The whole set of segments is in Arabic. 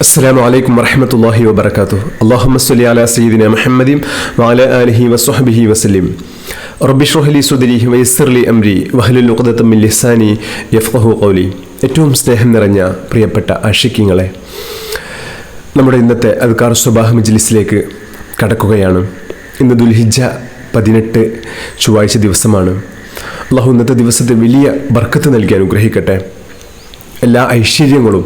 السلام عليكم ورحمة الله وبركاته. اللهم صل على سيدنا محمد وعلى آله وصحبه وسلم. رب اشرح لي صدري ويسر لي أمري واحلل عقدة من لساني يفقهوا قولي. ഏറ്റവും സ്നേഹം നിറഞ്ഞ പ്രിയപ്പെട്ട ആശിക്യങ്ങളെ, നമ്മുടെ ഇന്നത്തെ അദ്കാർ സ്വബാഹ് മജ്ലിസിലേക്ക് കടക്കുകയാണ്. ഇന്ന് ദുൽഹിജ്ജ 18 ചൊവ്വാഴ്ച ദിവസമാണ്. അള്ളാഹു ഇന്നത്തെ ദിവസത്തെ വലിയ ബർക്കത്ത് നൽകി അനുഗ്രഹിക്കട്ടെ. എല്ലാ ഐശ്വര്യങ്ങളും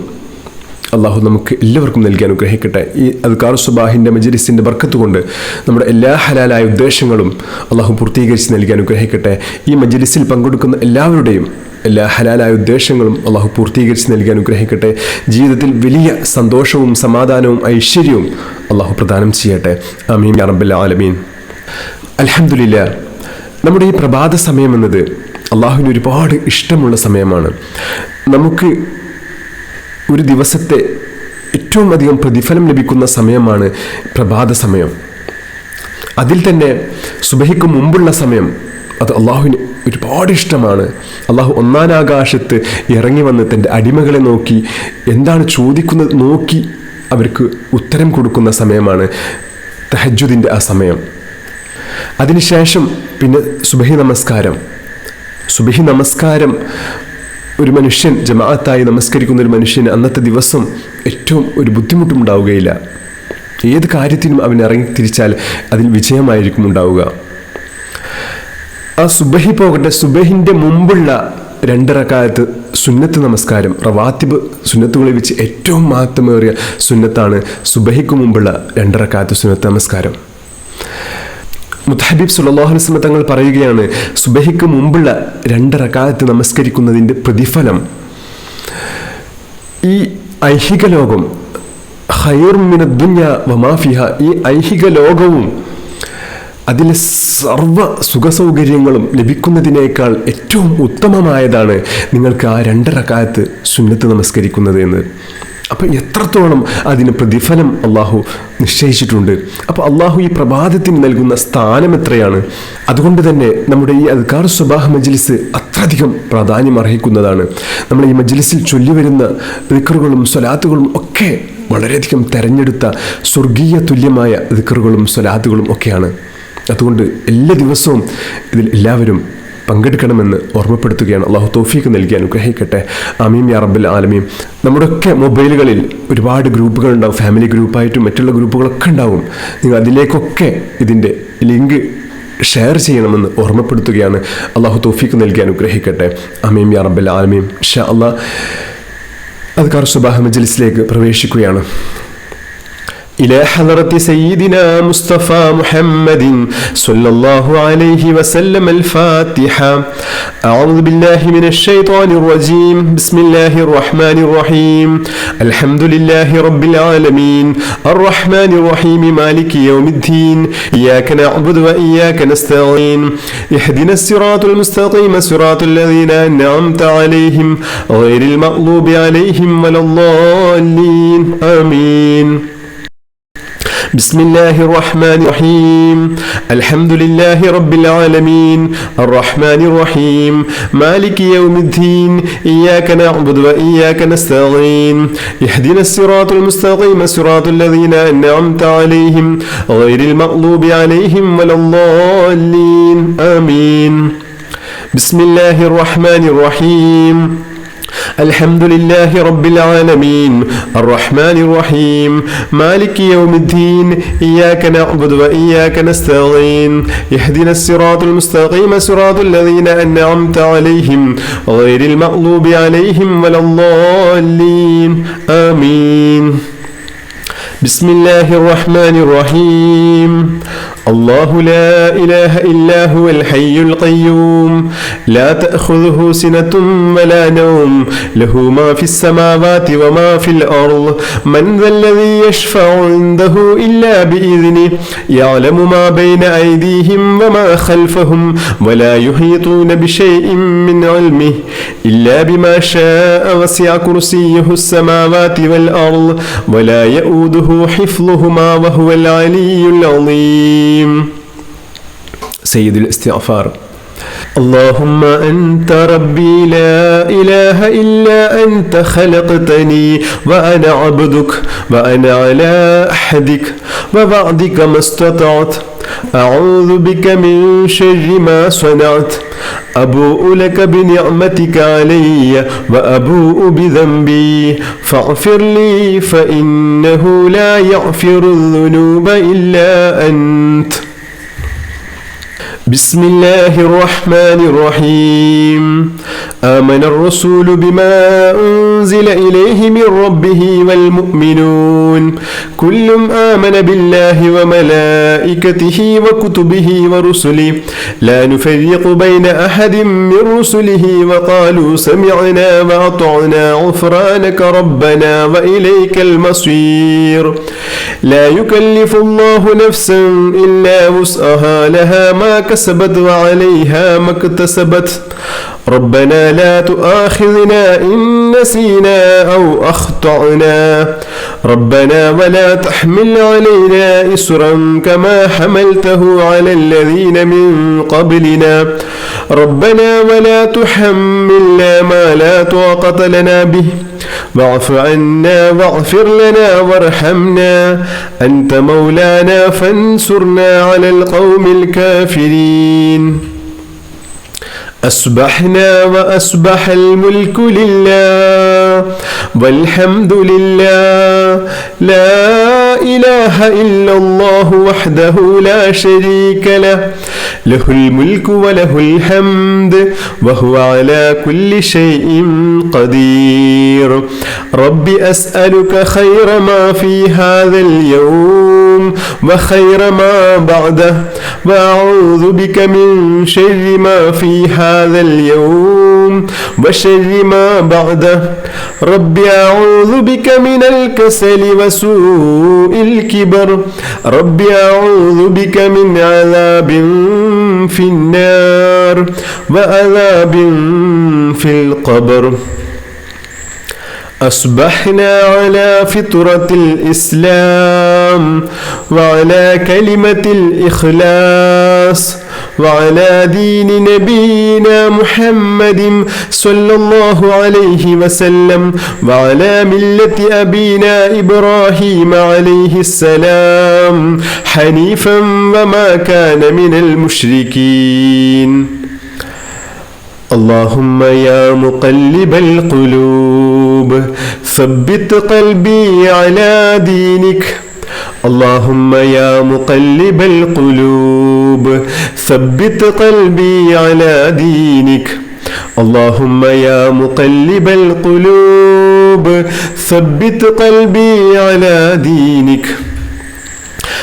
അള്ളാഹു നമുക്ക് എല്ലാവർക്കും നൽകി അനുഗ്രഹിക്കട്ടെ. ഈ അദ്കാർ സ്വബാഹിൻ്റെ മജ്ലിസിൻ്റെ ബർക്കത്ത് കൊണ്ട് നമ്മുടെ എല്ലാ ഹലാലായ ഉദ്ദേശങ്ങളും അള്ളാഹു പൂർത്തീകരിച്ച് നൽകി അനുഗ്രഹിക്കട്ടെ. ഈ മജ്ലിസിൽ പങ്കെടുക്കുന്ന എല്ലാവരുടെയും എല്ലാ ഹലാലായ ഉദ്ദേശങ്ങളും അള്ളാഹു പൂർത്തീകരിച്ച് നൽകി അനുഗ്രഹിക്കട്ടെ. ജീവിതത്തിൽ വലിയ സന്തോഷവും സമാധാനവും ഐശ്വര്യവും അള്ളാഹു പ്രദാനം ചെയ്യട്ടെ. ആമീൻ യാ റബ്ബൽ ആലമീൻ. അൽഹംദുലില്ലാ, നമ്മുടെ ഈ പ്രഭാത സമയം എന്നത് അള്ളാഹുവിന് ഒരുപാട് ഇഷ്ടമുള്ള സമയമാണ്. നമുക്ക് ഒരു ദിവസത്തെ ഏറ്റവും അധികം പ്രതിഫലം ലഭിക്കുന്ന സമയമാണ് പ്രഭാത സമയം. അതിൽ തന്നെ സുബഹിക്ക് മുമ്പുള്ള സമയം അത് അള്ളാഹുവിന് ഒരുപാട് ഇഷ്ടമാണ്. അള്ളാഹു ഒന്നാം ആകാശത്ത് ഇറങ്ങി വന്ന് തൻ്റെ അടിമകളെ നോക്കി എന്താണ് ചോദിക്കുന്നത് നോക്കി അവർക്ക് ഉത്തരം കൊടുക്കുന്ന സമയമാണ് തഹജ്ജുദിൻ്റെ ആ സമയം. അതിനുശേഷം പിന്നെ സുബഹി നമസ്കാരം ഒരു മനുഷ്യൻ ജമാഅത്തായി നമസ്കരിക്കുന്ന ഒരു മനുഷ്യന് അന്നത്തെ ദിവസം ഏറ്റവും ഒരു ബുദ്ധിമുട്ടും ഉണ്ടാവുകയില്ല. ഏത് കാര്യത്തിനും അവൻ ഇറങ്ങി തിരിച്ചാൽ അതിൽ വിജയമായിരിക്കും ഉണ്ടാവുക. ആ സുബഹി പോകട്ടെ, സുബഹിൻ്റെ മുമ്പുള്ള 2 റക്അത്ത് സുന്നത്ത് നമസ്കാരം, റവാത്തിബ് സുന്നത്തുകളിൽ വെച്ച് ഏറ്റവും മഹത്വമേറിയ സുന്നത്താണ് സുബഹിക്ക് മുമ്പുള്ള 2 റക്അത്ത് സുന്നത്ത് നമസ്കാരം. മുത്തഹബീബ് സല്ലല്ലാഹു അലൈഹി വസല്ലം തങ്ങൾ പറയുകയാണ്, സുബഹിക്ക് മുമ്പുള്ള 2 റക്അത്ത് നമസ്കരിക്കുന്നതിൻ്റെ പ്രതിഫലം ഈ ഐഹിക ലോകം ഖൈറും മിനദ് ദുനിയ വമാ ഫിഹ, ഈ ഐഹിക ലോകവും അതിലെ സർവ്വ സുഖസൗകര്യങ്ങളും ലഭിക്കുന്നതിനേക്കാൾ ഏറ്റവും ഉത്തമമായതാണ് നിങ്ങൾക്ക് ആ 2 റക്അത്ത് സുന്നത്ത് നമസ്കരിക്കുന്നത് എന്ന്. അപ്പോൾ എത്രത്തോളം അതിന് പ്രതിഫലം അള്ളാഹു നിശ്ചയിച്ചിട്ടുണ്ട്. അപ്പോൾ അള്ളാഹു ഈ പ്രഭാതത്തിന് നൽകുന്ന സ്ഥാനം എത്രയാണ്. അതുകൊണ്ട് തന്നെ നമ്മുടെ ഈ അദ്കാർ സ്വബാഹ് മജ്ലിസ് അത്രയധികം പ്രാധാന്യം അർഹിക്കുന്നതാണ്. നമ്മൾ ഈ മജ്ലിസിൽ ചൊല്ലി വരുന്ന ദിക്റുകളും സ്വലാത്തുകളും ഒക്കെ വളരെയധികം തെരഞ്ഞെടുത്ത സ്വർഗീയ തുല്യമായ ദിക്റുകളും സ്വലാത്തുകളും ഒക്കെയാണ്. അതുകൊണ്ട് എല്ലാ ദിവസവും ഇതിൽ എല്ലാവരും പങ്കെടുക്കണമെന്ന് ഓർമ്മപ്പെടുത്തുകയാണ്. അള്ളാഹു തൗഫീഖ് നൽകി അനുഗ്രഹിക്കട്ടെ. ആമീൻ യാ റബ്ബൽ ആലമീൻ. നമ്മുടെയൊക്കെ മൊബൈലുകളിൽ ഒരുപാട് ഗ്രൂപ്പുകൾ ഉണ്ടാവും, ഫാമിലി ഗ്രൂപ്പായിട്ടും മറ്റുള്ള ഗ്രൂപ്പുകളൊക്കെ ഉണ്ടാവും. നിങ്ങൾ അതിലേക്കൊക്കെ ഇതിൻ്റെ ലിങ്ക് ഷെയർ ചെയ്യണമെന്ന് ഓർമ്മപ്പെടുത്തുകയാണ്. അള്ളാഹു തൗഫീഖ് നൽകി അനുഗ്രഹിക്കട്ടെ. ആമീൻ യാ റബ്ബൽ ആലമീൻ. ഇൻഷാ അല്ലാഹ് അദ്കാർ സ്വബാഹ് മജ്ലിസിലേക്ക് പ്രവേശിക്കുകയാണ്. إلى حضرة سيدنا مصطفى محمد صلى الله عليه وسلم الفاتحة. أعوذ بالله من الشيطان الرجيم. بسم الله الرحمن الرحيم. الحمد لله رب العالمين الرحمن الرحيم مالك يوم الدين إياك نعبد وإياك نستعين اهدنا الصراط المستقيم صراط الذين أنعمت عليهم غير المغضوب عليهم ولا الضالين آمين. بسم الله الرحمن الرحيم. الحمد لله رب العالمين الرحمن الرحيم مالك يوم الدين إياك نعبد وإياك نستعين اهدنا الصراط المستقيم صراط الذين أنعمت عليهم غير المغضوب عليهم ولا الضالين آمين. بسم الله الرحمن الرحيم. الحمد لله رب العالمين الرحمن الرحيم مالك يوم الدين إياك نعبد وإياك نستعين اهدنا الصراط المستقيم صراط الذين أنعمت عليهم غير المغضوب عليهم ولا الضالين آمين. بسم الله الرحمن الرحيم. الله لا إله إلا هو الحي القيوم لا تأخذه سنة ولا نوم له ما في السماوات وما في الأرض من ذا الذي يشفع عنده إلا بإذنه يعلم ما بين أيديهم وما خلفهم ولا يحيطون بشيء من علمه إلا بما شاء وسع كرسيه السماوات والأرض ولا يؤوده حفظهما وهو العلي العظيم. سيد الاستغفار. اللهم أنت ربي لا إله إلا أنت خلقتني وأنا عبدك وأنا على عهدك ووعدك ما استطعت أعوذ بك من شر ما صنعت أبوء لك بنعمتك علي وأبوء بذنبي فاغفر لي فإنه لا يغفر الذنوب إلا أنت. بسم الله الرحمن الرحيم. آمن الرسول بما أنزل إليه من ربه والمؤمنون كل آمن بالله وملائكته وكتبه ورسله لا نفرق بين أحد من رسله وقالوا سمعنا وأطعنا غفرانك ربنا وإليك المصير. لا يكلف الله نفسا إلا وسعها لها ما كسبت وعليها ما اكتسبت ربنا لا تؤاخذنا إن نسينا أو أخطأنا ربنا ولا تحمل علينا إصرا كما حملته على الذين من قبلنا ربنا ولا تحملنا ما لا طاقة لنا به واعف عنا واغفر لنا وارحمنا أنت مولانا فانصرنا على القوم الكافرين. أصبحنا وأصبح الملك لله والحمد لله لا إله إلا الله وحده لا شريك له له الملك وله الحمد وهو على كل شيء قدير. رب أسألك خير ما في هذا اليوم وخير ما بعده وأعوذ بك من شر ما في هذا اليوم وشر ما بعده. رب أعوذ بك من الكسل وسوء الكبر رب أعوذ بك من عذاب في النار وعذاب في القبر. أصبحنا على فطرة الإسلام وعلى كلمة الإخلاص وعلى دين نبينا محمد صلى الله عليه وسلم وعلى ملة أبينا إبراهيم عليه السلام حنيفا وما كان من المشركين. اللهم يا مقلب القلوب ثبت قلبي على دينك اللهم يا مقلب القلوب ثبت قلبي على دينك اللهم يا مقلب القلوب ثبت قلبي على دينك.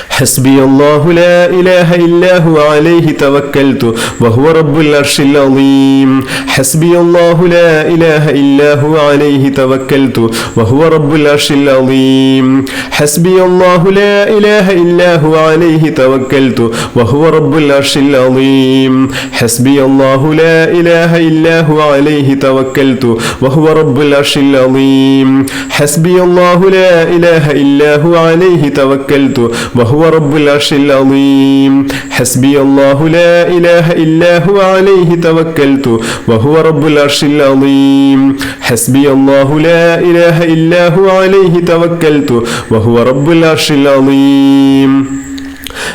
حسبي الله لا إله إلا هو عليه توكلت وهو رب العرش العظيم. حسبي الله لا إله إلا هو عليه توكلت وهو رب العرش العظيم. حسبي الله لا إله إلا هو عليه توكلت وهو رب العرش العظيم. حسبي الله لا إله إلا هو عليه توكلت وهو رب العرش العظيم. حسبي الله لا إله إلا هو عليه توكلت وهو رب العرش العظيم. حسبي الله لا إله إلا هو عليه توكلت وهو رب العرش العظيم. حسبي الله لا إله إلا هو عليه توكلت وهو رب العرش العظيم.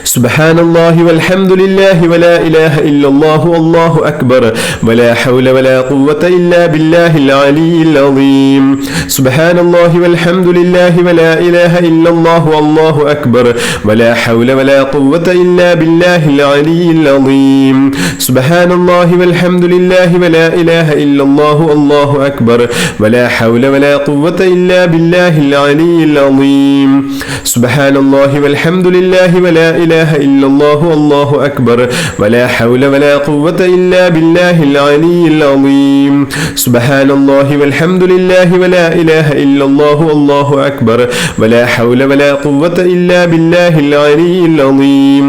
سبحان الله والحمد لله ولا إله إلا الله والله أكبر ولا حول ولا قوة إلا بالله العلي العظيم. سبحان الله والحمد لله ولا إله إلا الله والله أكبر ولا حول ولا قوة إلا بالله العلي العظيم. سبحان الله والحمد لله ولا إله إلا الله والله أكبر ولا حول ولا قوة إلا بالله العلي العظيم. سبحان الله والحمد لله ولا إله إلا الله والله أكبر ولا حول ولا قوة إلا بالله العلي العظيم. سبحان الله والحمد لله ولا إله إلا الله والله أكبر ولا حول ولا قوة إلا بالله العلي العظيم.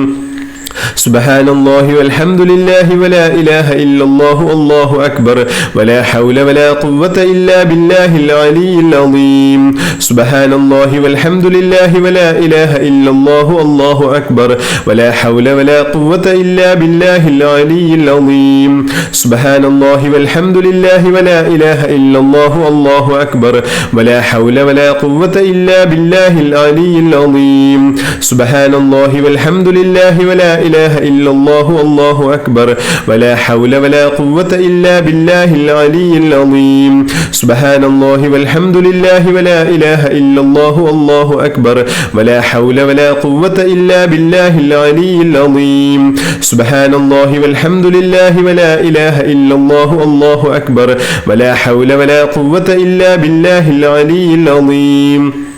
سبحان الله والحمد لله ولا إله إلا الله والله أكبر ولا حول ولا قوة إلا بالله العلي العظيم سبحان الله والحمد لله ولا إله إلا الله والله أكبر ولا حول ولا قوة إلا بالله العلي العظيم سبحان الله والحمد لله ولا إله إلا الله والله أكبر ولا حول ولا قوة إلا بالله العلي العظيم سبحان الله والحمد لله ولا إله إلا الله والله أكبر ولا حول ولا قوة إلا بالله العلي العظيم سبحان الله والحمد لله ولا إله إلا الله والله أكبر ولا حول ولا قوة إلا بالله العلي العظيم سبحان الله والحمد لله ولا إله إلا الله والله أكبر ولا حول ولا قوة إلا بالله العلي العظيم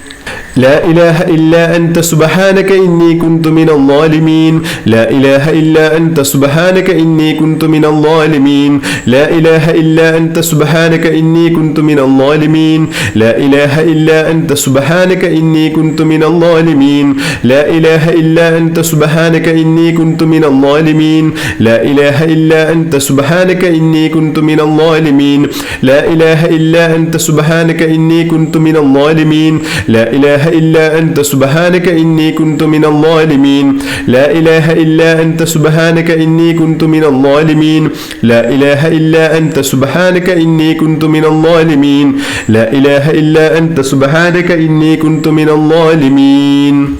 لا إله إلا أنت سبحانك إني كنت من الظالمين لا إله إلا أنت سبحانك إني كنت من الظالمين لا إله إلا أنت سبحانك إني كنت من الظالمين لا إله إلا أنت سبحانك إني كنت من الظالمين لا إله إلا أنت سبحانك إني كنت من الظالمين لا إله إلا أنت سبحانك إني كنت من الظالمين لا إله إلا أنت سبحانك إني كنت من الظالمين لا إله إلا أنت سبحانك إني كنت من الظالمين لا إله إلا أنت سبحانك إني كنت من الظالمين لا إله إلا أنت سبحانك إني كنت من الظالمين لا إله إلا أنت سبحانك إني كنت من الظالمين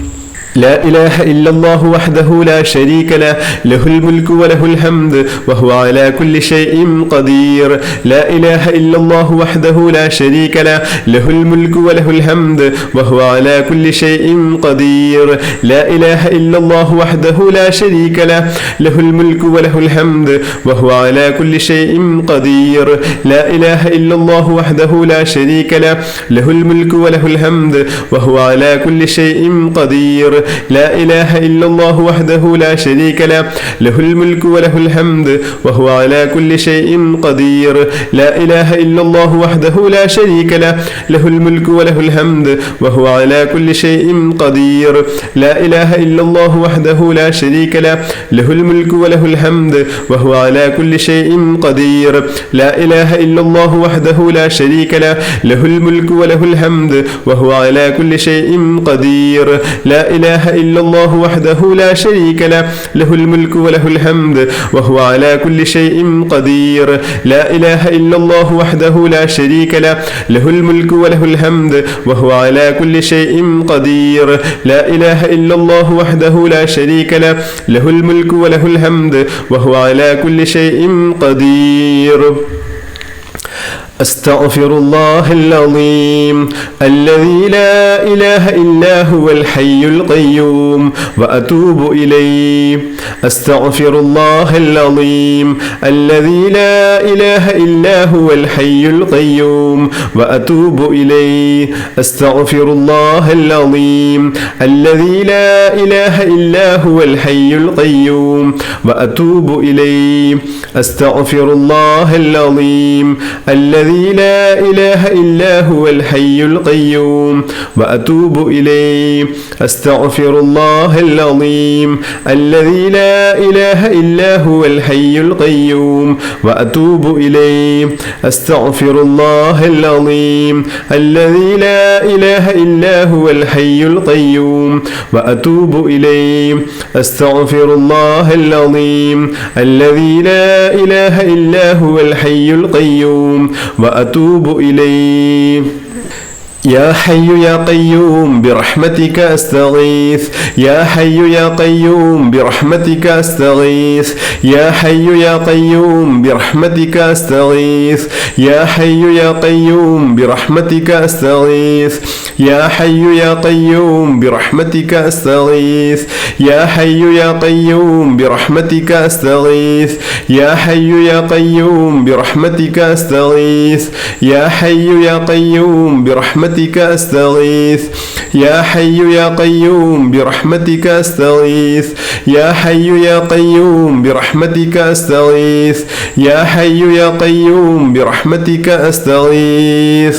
لا إله إلا الله وحده لا شريك له له الملك وله الحمد وهو على كل شيء قدير لا إله إلا الله وحده لا شريك له له الملك وله الحمد وهو على كل شيء قدير لا إله إلا الله وحده لا شريك له له الملك وله الحمد وهو على كل شيء قدير لا إله إلا الله وحده لا شريك له له الملك وله الحمد وهو على كل شيء قدير لا إله إلا الله وحده لا شريك له له الملك وله الحمد وهو على كل شيء قدير لا إله إلا الله وحده لا شريك له له الملك وله الحمد وهو على كل شيء قدير لا إله إلا الله وحده لا شريك له له الملك وله الحمد وهو على كل شيء قدير لا إله إلا الله وحده لا شريك له له الملك وله الحمد وهو على كل شيء قدير لا إله إلا الله وحده لا شريك له له الملك وله الحمد وهو على كل شيء قدير لا إله إلا الله وحده لا شريك له له الملك وله الحمد وهو على كل شيء قدير لا إله إلا الله وحده لا شريك له له الملك وله الحمد وهو على كل شيء قدير أستغفر الله العظيم الذي لا إله إلا هو الحي القيوم وأتوب إليه أستغفر الله العظيم الذي لا إله إلا هو الحي القيوم وأتوب إليه أستغفر الله العظيم الذي لا إله إلا هو الحي القيوم وأتوب إليه أستغفر الله العظيم الذي لا إله إلا هو الحي القيوم وأتوب إليه أستغفر الله العظيم الذي لا إله إلا هو الحي القيوم وأتوب إليه أستغفر الله العظيم الذي لا إله إلا هو الحي القيوم وأتوب إليه أستغفر الله العظيم الذي لا إله إلا هو الحي القيوم وأتوب إليه يا حي يا قيوم برحمتك أستغيث يا حي يا قيوم برحمتك أستغيث يا حي يا قيوم برحمتك أستغيث يا حي يا قيوم برحمتك أستغيث يا حي يا قيوم برحمتك أستغيث يا حي يا قيوم برحمتك أستغيث يا حي يا قيوم برحمتك أستغيث يا حي يا قيوم برحمتك أستغيث يا حي يا قيوم برحمتك أستغيث يا حي يا قيوم برحمتك أستغيث يا حي يا قيوم برحمتك أستغيث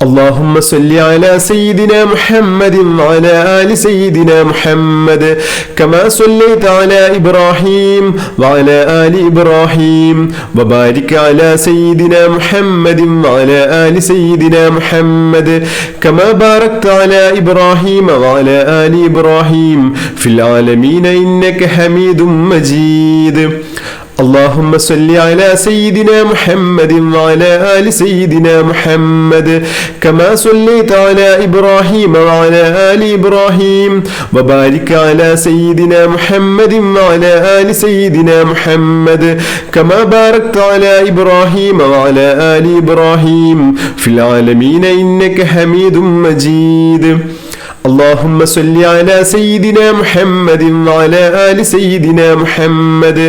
اللهم صل على سيدنا محمد وعلى آل سيدنا محمد كما صليت على إبراهيم وعلى آل إبراهيم وبارك على سيدنا محمد وعلى آل سيدنا محمد كما باركت على إبراهيم وعلى آل إبراهيم في العالمين إنك حميد مجيد. اللهم صل على سيدنا محمد وعلى آل سيدنا محمد كما صليت على إبراهيم وعلى آل إبراهيم وبارك على سيدنا محمد وعلى آل سيدنا محمد كما باركت على إبراهيم وعلى آل إبراهيم في العالمين إنك حميد مجيد. اللهم صل على سيدنا محمد وعلى آل سيدنا محمد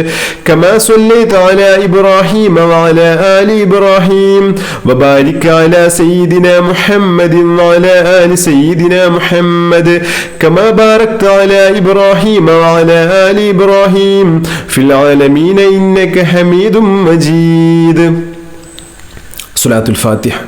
كما صليت على إبراهيم وعلى آل إبراهيم وبارك على سيدنا محمد وعلى آل سيدنا محمد كما باركت على إبراهيم وعلى آل إبراهيم في العالمين إنك حميد مجيد. صلاة الفاتحة.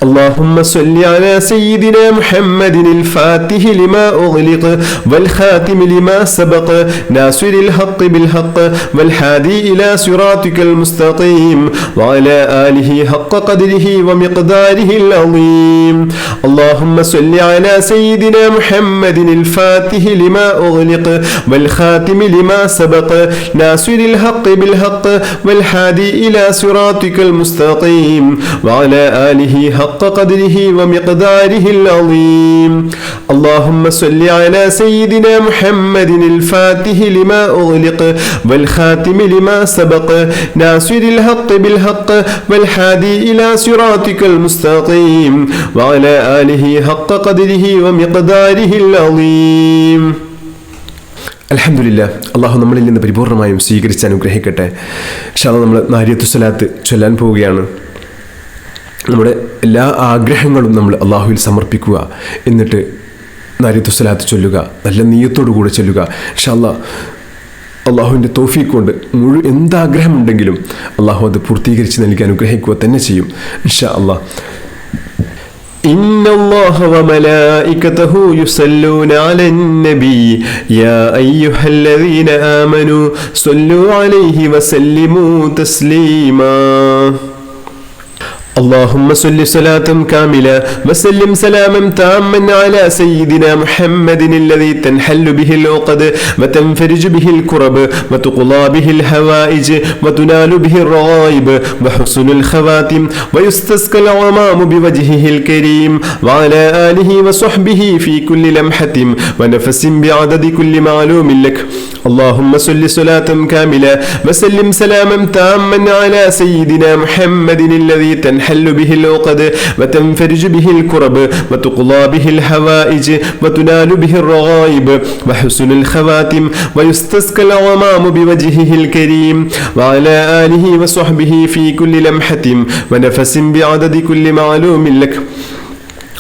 اللهم صل على سيدنا محمد الفاتح لما أغلق والخاتم لما سبق ناصر الحق بالحق والهادي إلى صراطك المستقيم وعلى آله حق قدره ومقداره العظيم. اللهم صل على سيدنا محمد الفاتح لما أغلق والخاتم لما سبق ناصر الحق بالحق والهادي إلى صراطك المستقيم وعلى آله حق قدره ومقداره العظيم. اللهم صل على سيدنا محمد الفاتح لما أغلق والخاتم لما سبق ناصر الحق بالحق والهادي إلى صراطك المستقيم وعلى آله حق قدره ومقداره العظيم. അൽഹംദുലില്ലാ, അള്ളാഹു നമ്മളിൽ നിന്ന് പരിപൂർണമായും സ്വീകരിച്ച് അനുഗ്രഹിക്കട്ടെ. ഇൻഷാ അല്ലാഹ് നമ്മൾ നാരിയത്തു സ്വലാത്ത് ചൊല്ലാൻ പോവുകയാണ്. നമ്മുടെ എല്ലാ ആഗ്രഹങ്ങളും നമ്മൾ അള്ളാഹുവിൽ സമർപ്പിക്കുക. എന്നിട്ട് നാരിയത്തു സ്വലാത്ത് ചൊല്ലുക, നല്ല നിയ്യത്തോടു കൂടെ ചൊല്ലുക. ഇൻഷാ അല്ലാഹ് അള്ളാഹുവിൻ്റെ തൗഫീഖ് കൊണ്ട് എന്താഗ്രഹമുണ്ടെങ്കിലും അള്ളാഹു അത് പൂർത്തീകരിച്ച് നൽകി അനുഗ്രഹിക്കുക തന്നെ ചെയ്യും ഇൻഷാ അല്ലാഹ്. إن الله وملائكته يصلون على النبي يا أيها الذين آمنوا صلوا عليه وسلموا تسليما. اللهم صل صلاة كاملة وسلم سلاما تاما على سيدنا محمد الذي تنحل به العقد وتنفرج به الكرب وتقضى به الحوائج وتنال به الرغائب وحسن الخواتم ويستسقى الغمام بوجهه الكريم وعلى آله وصحبه في كل لمحة ونفس بعدد كل معلوم لك. اللهم صل صلاة كاملة وسلم سلاما تاما على سيدنا محمد الذي تنحل به العقد وتنفرج به الكرب وتقضى به الحوائج وتنال به الرغائب وحسن الخواتم ويستسقى الغمام بوجهه الكريم وعلى آله وصحبه في كل لمحة ونفس بعدد كل معلوم لك.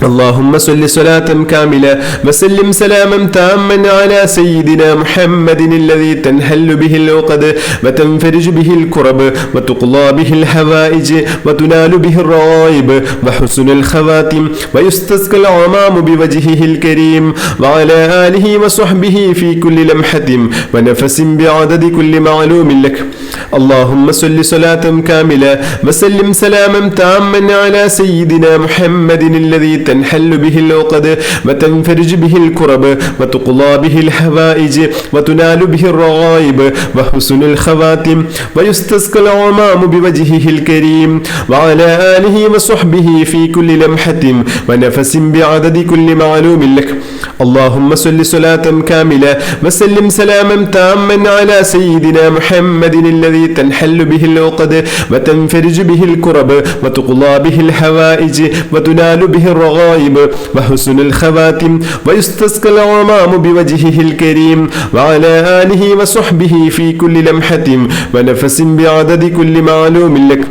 اللهم صل صلاة كاملة وسلم سلاما تاما على سيدنا محمد الذي تنحل به العقد وتنفرج به الكرب وتقضى به الحوائج وتنال به الرغائب وحسن الخواتم ويستسقى الغمام بوجهه الكريم وعلى آله وصحبه في كل لمحة ونفس بعدد كل معلوم لك. اللهم صل صلاة كاملة وسلم سلاما تاما على سيدنا محمد الذي تنحل به العقد وتنفرج به الكرب وتقضى به الحوائج وتنال به الرغائب وحسن الخواتم ويستسقى الغمام بوجهه الكريم وعلى آله وصحبه في كل لمحة ونفس بعدد كل معلوم لك. اللهم صل صلاة كاملة وسلم سلاما تاما على سيدنا محمد الذي تنحل به العقد وتنفرج به الكرب وتقضى به الحوائج وتنال به الرغائب وحسن الخواتم ويستسقى الغمام بوجهه الكريم وعلى آله وصحبه في كل لمحة ونفس بعدد كل معلوم لك.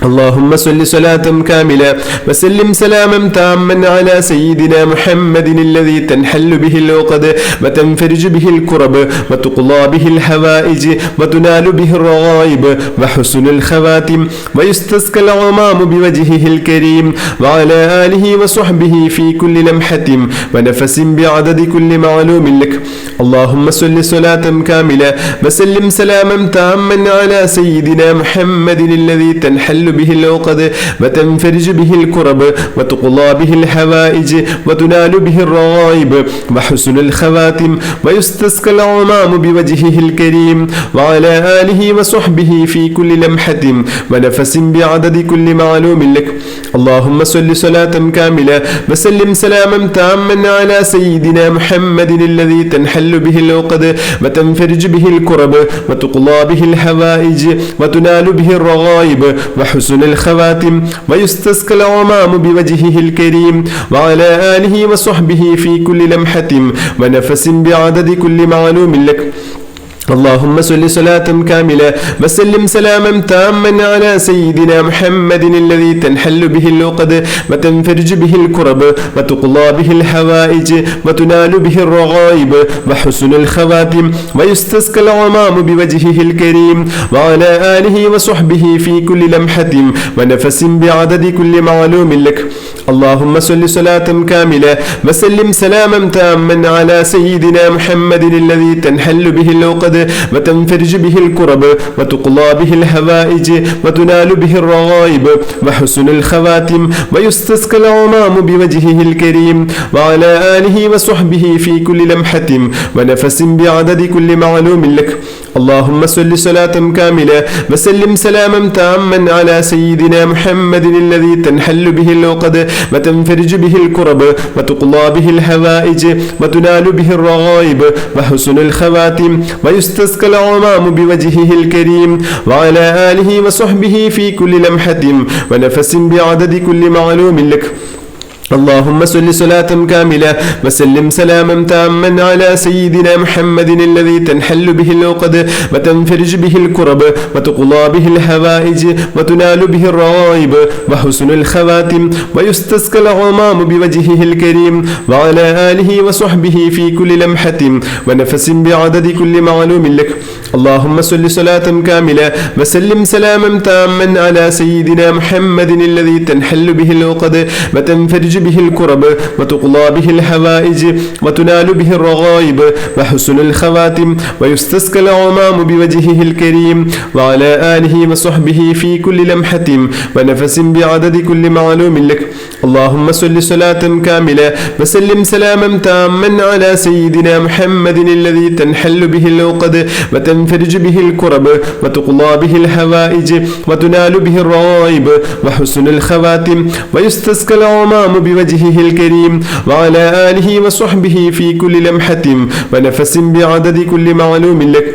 اللهم صل صلاة كاملة وسلم سلاما تاما على سيدنا محمد الذي تنحل به العقد وتنفرج به الكرب وتقضى به الحوائج وتنال به الرغائب وحسن الخواتم ويستسقى الغمام بوجهه الكريم وعلى آله وصحبه في كل لمحة ونفس بعدد كل معلوم لك. اللهم صل صلاة كاملة وسلم سلاما تاما على سيدنا محمد الذي تنحل به العقد وتنفرج به الكرب وتقضى به الحوائج وتنال به الرغائب وحسن الخواتم ويستسقى الغمام بوجهه الكريم وعلى آله وصحبه في كل لمحة ونفس بعدد كل معلوم لك. اللهم صل صلاة كاملة وسلم سلاما تاما على سيدنا محمد الذي تنحل به العقد وتنفرج به الكرب وتقضى به الحوائج وتنال به الرغائب وحسن الخواتم ويستسقى الغمام بوجهه الكريم وعلى آله وصحبه في كل لمحة ونفس بعدد كل معلوم لك. اللهم صل صلاة كاملة وسلم سلاما تاما على سيدنا محمد الذي تنحل به العقد وتنفرج به الكرب وتقضى به الحوائج وتنال به الرغائب وحسن الخواتم ويستسقى الغمام بوجهه الكريم وعلى آله وصحبه في كل لمحة ونفس بعدد كل معلوم لك. اللهم صل صلاة كاملة وسلم سلاما تاما على سيدنا محمد الذي تنحل به العقد وتنفرج به الكرب وتقضى به الحوائج وتنال به الرغائب وحسن الخواتم ويستسقى الغمام بوجهه الكريم وعلى آله وصحبه في كل لمحة ونفس بعدد كل معلوم لك. اللهم صل صلاة كاملة وسلم سلاما تاما على سيدنا محمد الذي تنحل به العقد وتنفرج به الكرب وتقضى به الحوائج وتنال به الرغائب وحسن الخواتم ويستسقى الغمام بوجهه الكريم وعلى آله وصحبه في كل لمحة ونفس بعدد كل معلوم لك. اللهم صل صلاة كاملة وسلم سلاما تاما على سيدنا محمد الذي تنحل به العقد وتنفرج به الكرب وتقضى به الحوائج وتنال به الرغائب وحسن الخواتم ويستسقى الغمام بوجهه الكريم وعلى آله وصحبه في كل لمحة ونفس بعدد كل معلوم لك. اللهم صل صلاة كاملة وسلم سلاما تاما على سيدنا محمد الذي تنحل به العقد وتنفرج به الكرب وتقضى به الحوائج وتنال به الرغائب وحسن الخواتم ويستسقى الغمام بوجهه الكريم وعلى آله وصحبه في كل لمحة ونفس بعدد كل معلوم لك. اللهم صل صلاة كاملة وسلم سلاما تاما على سيدنا محمد الذي تنحل به العقد وتنفرج به الكرب وتقضى به الحوائج وتنال به الرغائب وحسن الخواتم ويستسقى الغمام بوجهه الكريم وعلى آله وصحبه في كل لمحة ونفس بعدد كل معلوم لك.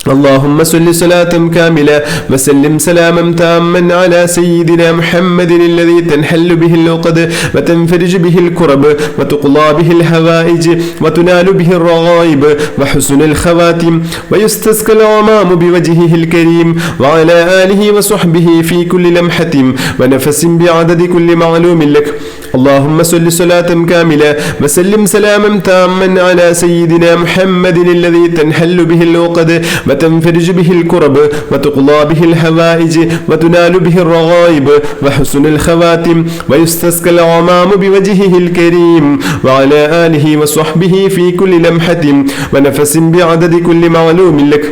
اللهم صل صلاة كاملة وسلم سلاما تاما على سيدنا محمد الذي تنحل به العقد وتنفرج به الكرب وتقضى به الحوائج وتنال به الرغائب وحسن الخواتم ويستسقى الغمام بوجهه الكريم وعلى آله وصحبه في كل لمحة ونفس بعدد كل معلوم لك. اللهم صل صلاة كاملة وسلم سلاما تاما على سيدنا محمد الذي تنحل به العقد وتنفرج به الكرب وتقضى به الحوائج وتنال به الرغائب وحسن الخواتم ويستسقى الغمام بوجهه الكريم وعلى آله وصحبه في كل لمحة ونفس بعدد كل معلوم لك.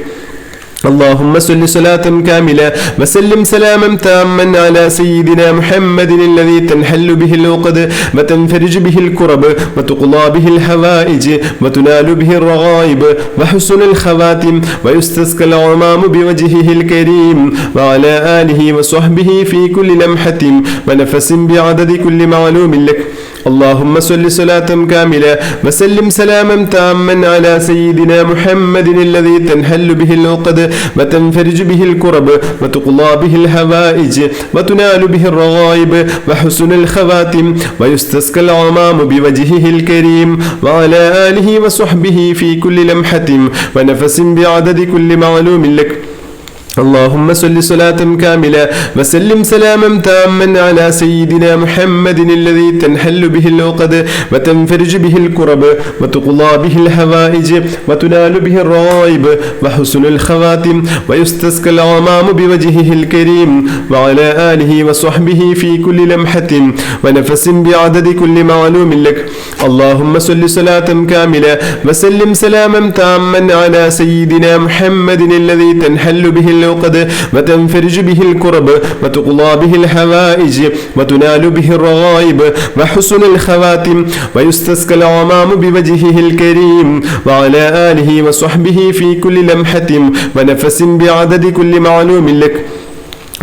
اللهم صل صلاة كاملة وسلم سلاما تاما على سيدنا محمد الذي تنحل به العقد وتنفرج به الكرب وتقضى به الحوائج وتنال به الرغائب وحسن الخواتم ويستسقى الغمام بوجهه الكريم وعلى آله وصحبه في كل لمحة ونفس بعدد كل معلوم لك. اللهم صل صلاة كاملة وسلم سلاما تاما على سيدنا محمد الذي تنحل به العقد وتنفرج به الكرب وتقضى به الحوائج وتنال به الرغائب وحسن الخواتم ويستسقى الغمام بوجهه الكريم وعلى آله وصحبه في كل لمحة ونفس بعدد كل معلوم لك. اللهم صل صلاة كاملة وسلم سلاما تاما على سيدنا محمد الذي تنحل به العقد وتنفرج به الكرب وتقضى به الحوائج وتنال به الرغائب وحسن الخواتم ويستسقى الغمام بوجهه الكريم وعلى آله وصحبه في كل لمحة ونفس بعدد كل معلوم لك. اللهم صل صلاة كاملة وسلم سلاما تاما على سيدنا محمد الذي تنحل به العقد وتنفرج به الكرب وتقضى به الحوائج وتنال به الرغائب وحسن الخواتم ويستسقى الغمام بوجهه الكريم وعلى آله وصحبه في كل لمحة ونفس بعدد كل معلوم لك.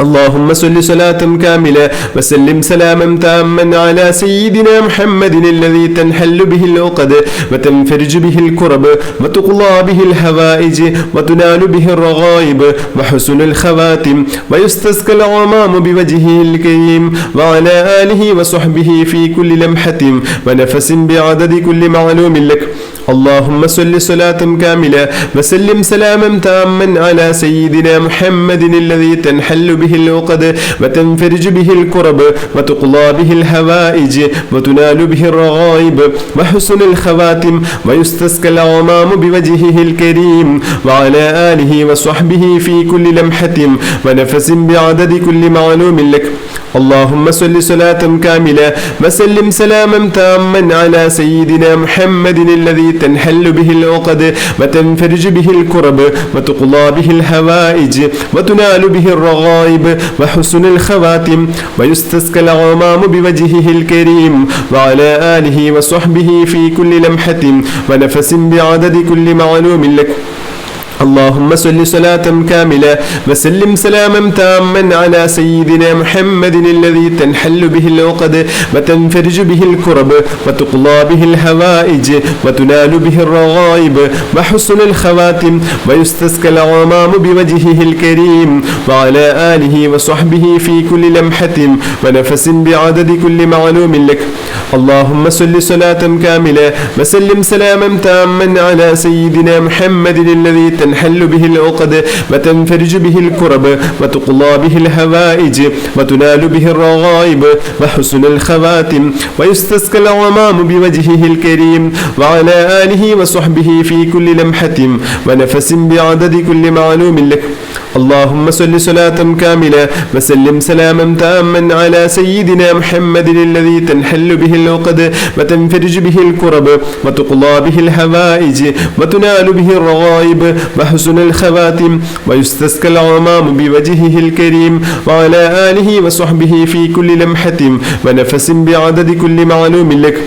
اللهم صل صلاة كاملة وسلم سلاما تاما على سيدنا محمد الذي تنحل به العقد وتنفرج به الكرب وتقضى به الحوائج وتنال به الرغائب وحسن الخواتم ويستسقى الغمام بوجهه الكريم وعلى آله وصحبه في كل لمحة ونفس بعدد كل معلوم لك. اللهم صل صلاة كاملة وسلم سلاما تاما على سيدنا محمد الذي تنحل به العقد وتنفرج به الكرب وتقضى به الحوائج وتنال به الرغائب وحسن الخواتم ويستسقى الغمام بوجهه الكريم وعلى آله وصحبه في كل لمحة ونفس بعدد كل معلوم لك. اللهم صل صلاة كاملة وسلم سلاما تاما على سيدنا محمد الذي تنحل به العقد وتنفرج به الكرب وتقضى به الحوائج وتنال به الرغائب وحسن الخواتم ويستسقى الغمام بوجهه الكريم وعلى آله وصحبه في كل لمحة ونفس بعدد كل معلوم لك. اللهم صل صلاة كاملة وسلم سلاما تاما على سيدنا محمد الذي تنحل به العقد وتنفرج به الكرب وتقضى به الحوائج وتنال به الرغائب وحسن الخواتم ويستسقى الغمام بوجهه الكريم وعلى آله وصحبه في كل لمحة ونفس بعدد كل معلوم لك. اللهم صل صلاة كاملة وسلم سلاما تاما على سيدنا محمد الذي تنحل به العقد وتنفرج به الكرب وتقضى به الحوائج وتنال به الرغائب وحسن الخواتم ويستسقى الغمام بوجهه الكريم وعلى آله وصحبه في كل لمحة ونفس بعدد كل معلوم لك. اللهم صل صلاة كاملة وسلم سلاما تاما على سيدنا محمد الذي تنحل به العقد وتنفرج به الكرب وتقضى به الحوائج وتنال به الرغائب وحسن الخواتم ويستسقى الغمام بوجهه الكريم وعلى آله وصحبه في كل لمحة ونفس بعدد كل معلوم لك.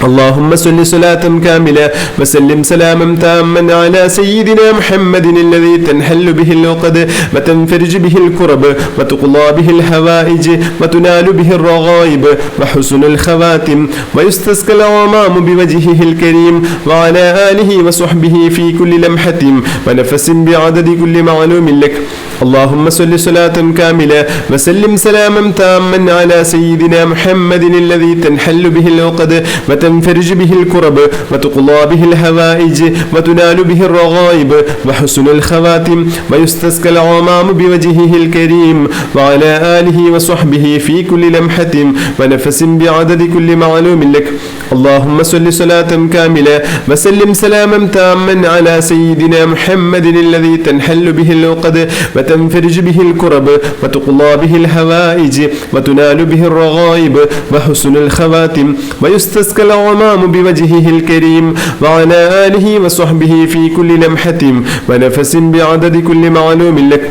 اللهم صل صلاة كاملة وسلم سلاما تاما على سيدنا محمد الذي تنحل به العقد وتنفرج به الكرب وتقضى به الحوائج وتنال به الرغائب وحسن الخواتم ويستسقى الغمام بوجهه الكريم وعلى آله وصحبه في كل لمحة ونفس بعدد كل معلوم لك. اللهم صل صلاة كاملة وسلم سلاما تاما على سيدنا محمد الذي تنحل به العقد وتنفرج به الكرب وتقضى به الحوائج وتنال به الرغائب وحسن الخواتم ويستسقى الغمام بوجهه الكريم وعلى آله وصحبه في كل لمحة ونفس بعدد كل معلوم لك. اللهم صل صلاة كاملة وسلم سلاما تاما على سيدنا محمد الذي تنحل به العقد وتنفرج به الكرب وتقضى به الحوائج وتنال به الرغائب وحسن الخواتم ويستسقى الغمام بوجهه الكريم وعلى آله وصحبه في كل لمحة ونفس بعدد كل معلوم لك.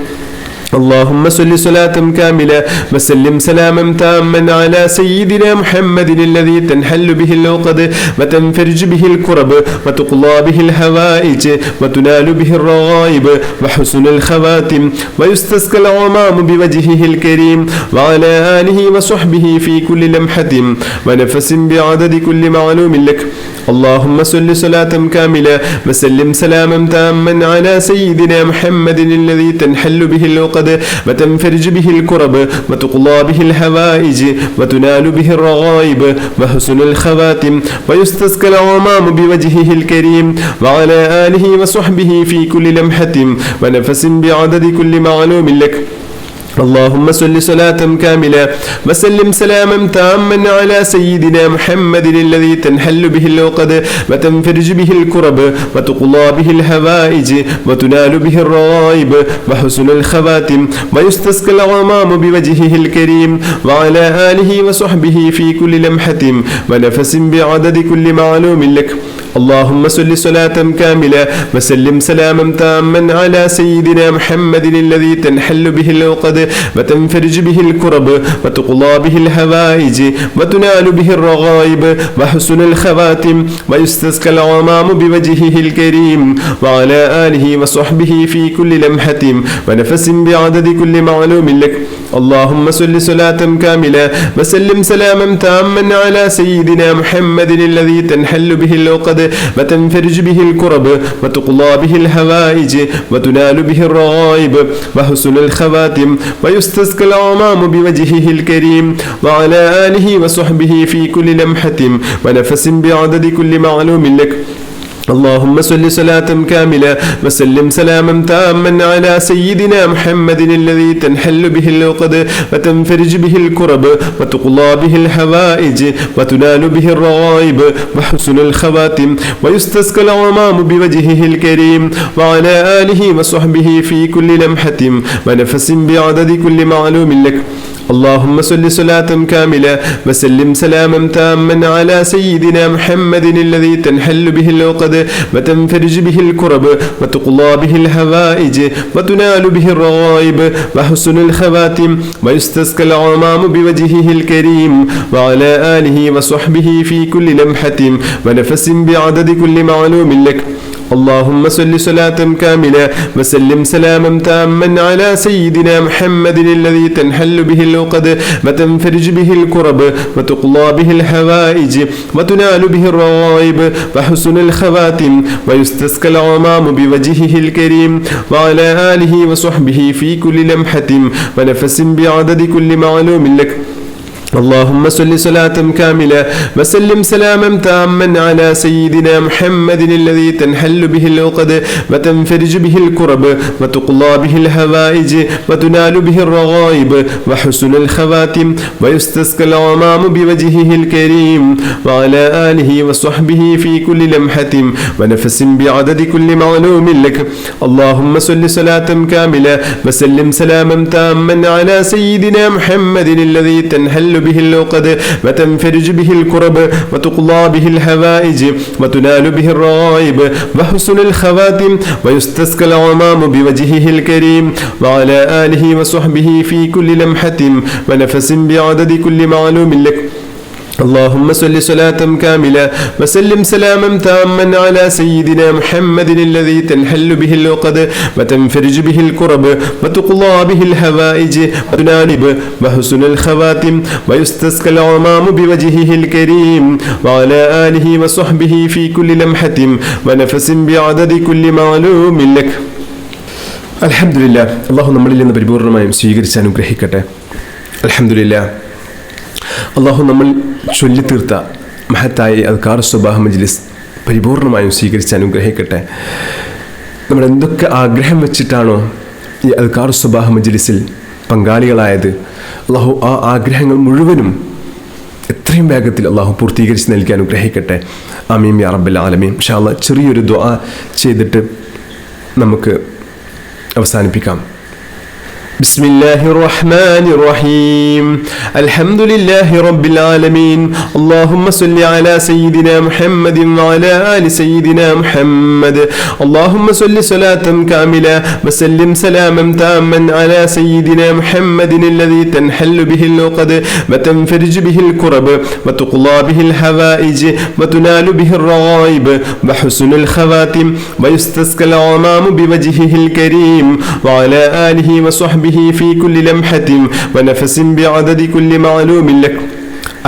اللهم صل صلاة كاملة وسلم سلاما تاما على سيدنا محمد الذي تنحل به العقد وتنفرج به الكرب وتقضى به الحوائج وتنال به الرغائب وحسن الخواتم ويستسقى الغمام بوجهه الكريم وعلى آله وصحبه في كل لمحة ونفس بعدد كل معلوم لك. اللهم صل صلاة كاملة وسلم سلاما تاما على سيدنا محمد الذي تنحل به العقد وتنفرج به الكرب وتقضى به الحوائج وتنال به الرغائب وحسن الخواتم ويستسقى الغمام بوجهه الكريم وعلى آله وصحبه في كل لمحة ونفس بعدد كل معلوم لك. اللهم صل صلاة كاملة وسلم سلاما تاما على سيدنا محمد الذي تنحل به العقد وتنفرج به الكرب وتقضى به الحوائج وتنال به الرغائب وحسن الخواتم ويستسقى الغمام بوجهه الكريم وعلى آله وصحبه في كل لمحة ونفس بعدد كل معلوم لك. اللهم صل صلاة كاملة وسلم سلاما تاما على سيدنا محمد الذي تنحل به العقد وتنفرج به الكرب وتقضى به الحوائج وتنال به الرغائب وحسن الخواتم ويستسقى الغمام بوجهه الكريم وعلى آله وصحبه في كل لمحة ونفس بعدد كل معلوم لك. اللهم صل صلاة كاملة وسلم سلاما تاما على سيدنا محمد الذي تنحل به العقد وتنفرج به الكرب وتقضى به الحوائج وتنال به الرغائب وحسن الخواتم ويستسقى الغمام بوجهه الكريم وعلى آله وصحبه في كل لمحة ونفس بعدد كل معلوم لك. اللهم صل صلاة كاملة وسلم سلاما تاما على سيدنا محمد الذي تنحل به العقد وتنفرج به الكرب وتقضى به الحوائج وتنال به الرغائب وحسن الخواتم ويستسقى الغمام بوجهه الكريم وعلى آله وصحبه في كل لمحة ونفس بعدد كل معلوم لك. اللهم صل صلاة كاملة وسلم سلاما تاما على سيدنا محمد الذي تنحل به العقد وتنفرج به الكرب وتقضى به الحوائج وتنال به الرغائب وحسن الخواتم ويستسقى الغمام بوجهه الكريم وعلى آله وصحبه في كل لمحة ونفس بعدد كل معلوم لك. اللهم صل صلاة كاملة وسلم سلاما تاما على سيدنا محمد الذي تنحل به العقد وتنفرج به الكرب وتقضى به الحوائج وتنال به الرغائب وحسن الخواتم ويستسقى الغمام بوجهه الكريم وعلى آله وصحبه في كل لمحة ونفس بعدد كل معلوم لك. اللهم صل صلاة كاملة وسلم سلاما تاما على سيدنا محمد الذي تنحل به العقد وتنفرج به الكرب وتقضى به الحوائج وتنال به الرغائب وحسن الخواتم ويستسقى الغمام بوجهه الكريم وعلى آله وصحبه في كل لمحة ونفس بعدد كل معلوم لك. اللهم صل صلاة كاملة وسلم سلاما تاما على سيدنا محمد الذي تنحل به العقد وتنفرج به الكرب وتقضى به الحوائج وتنال به الرغائب وحسن الخواتم ويستسقى الغمام بوجهه الكريم وعلى آله وصحبه في كل لمحة ونفس بعدد كل معلوم لك. اللهم صل صلاة كاملة وسلم سلاما تاما على سيدنا محمد الذي تنحل به العقد وتنفرج به الكرب وتقضى به الحوائج وتنال به وحسن الخواتم ويستسقى الغمام بوجهه الكريم وعلى آله وصحبه في كل لمحة ونفس بعدد كل معلوم لك. الحمد لله. الله നമ്മളിൽ നിന്ന് പരിപൂർണമായും സ്വീകരിച്ച് അനുഗ്രഹിക്കട്ടെ. അൽഹംദുലില്ലാ. അള്ളാഹു നമ്മൾ ചൊല്ലിത്തീർത്ത മഹത്തായ അദ്കാർ സ്വബാഹ് മജ്ലിസ് പരിപൂർണമായും സ്വീകരിച്ച് അനുഗ്രഹിക്കട്ടെ. നമ്മൾ എന്തൊക്കെ ആഗ്രഹം വെച്ചിട്ടാണോ ഈ അദ്കാർ സ്വബാഹ് മജ്ലിസിൽ പങ്കാളികളായത്, അള്ളാഹു ആ ആഗ്രഹങ്ങൾ മുഴുവനും എത്രയും വേഗത്തിൽ അള്ളാഹു പൂർത്തീകരിച്ച് നൽകി അനുഗ്രഹിക്കട്ടെ. ആമീൻ യാ റബ്ബൽ ആലമീൻ. ഇൻഷാ അല്ലാഹ് ചെറിയൊരു ദുആ ചെയ്തിട്ട് നമുക്ക് അവസാനിപ്പിക്കാം. بسم الله الرحمن الرحيم. الحمد لله رب العالمين. اللهم صل على سيدنا محمد وعلى آل سيدنا محمد. اللهم صل صلاة كاملة وسلم سلاما تاما على سيدنا محمد الذي تنحل به العقد وتنفرج به الكرب وتقضى به الحوائج وتنال به الرغائب وحسن الخواتم ويستسقى الغمام بوجهه الكريم وعلى آله وصحبه في كل لمحة ونفس بعدد كل معلوم لك.